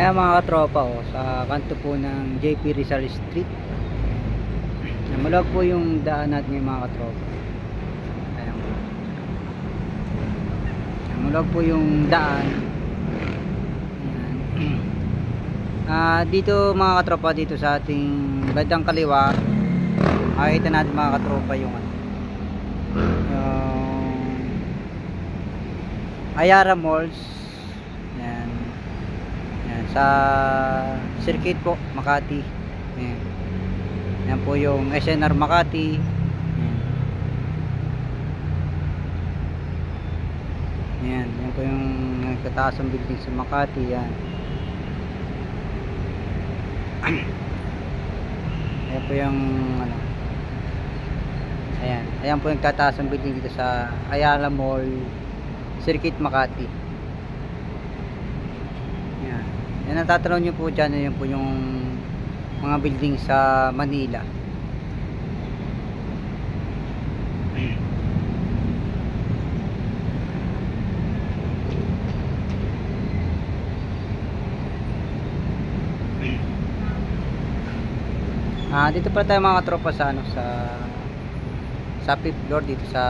Ayan mga katropa, oh, sa kanto po ng JP Rizal Street. Maluwag po yung daan natin yung mga katropa. Ayan po. Maluwag po yung daan. Ayan. Dito mga katropa, dito sa ating bandang kaliwa, makikita natin mga katropa yung Ayara Malls. Ayan. Ayan, sa circuit po, Makati. Ayan. Yan po yung SNR Makati. Yan. Yan po yung nagtataas ang building sa Makati. Yan. Yan po yung ano. Ayan. Ayan po yung tataas ang building dito sa Ayala Mall, Circuit Makati. Yan. Yan ang tatanong nyo po dyan. Yan po yung mga building sa Manila. Dito pa tayo mga tropa sa ano, sa 5th floor dito sa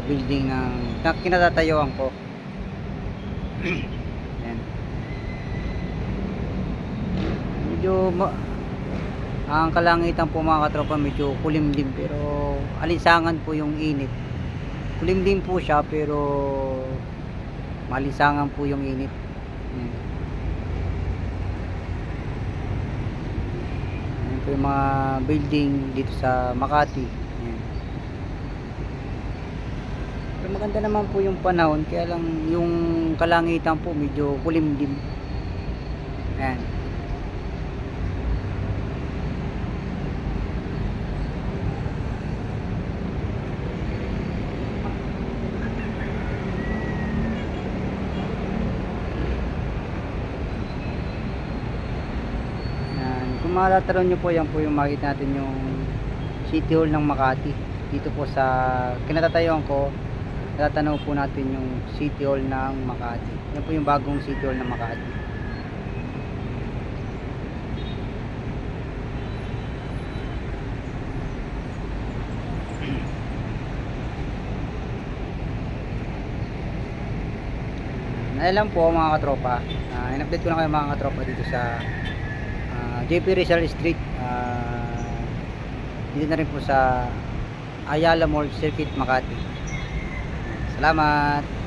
building ng kinatatayuan ko. Ayan. Medyo ang kalangitan po mga katropa medyo kulimlim, pero alinsangan po yung init. Kulimlim po siya pero malinsangan po yung init. Ayan. Ayan po yung mga building dito sa Makati. Ayan. Pero maganda naman po yung panahon, kaya lang yung kalangitan po medyo kulimlim. Ayan. Kung malataron nyo po, yan po yung makita natin yung City Hall ng Makati. Dito po sa kinatatayuan ko, tatanong po natin yung City Hall ng Makati. Yan po yung bagong City Hall ng Makati. Ayan lang po mga katropa. In-update ko na kayo mga katropa dito sa JP Rizal Street. Dito na rin po sa Ayala Mall, Circuit Makati. Salamat.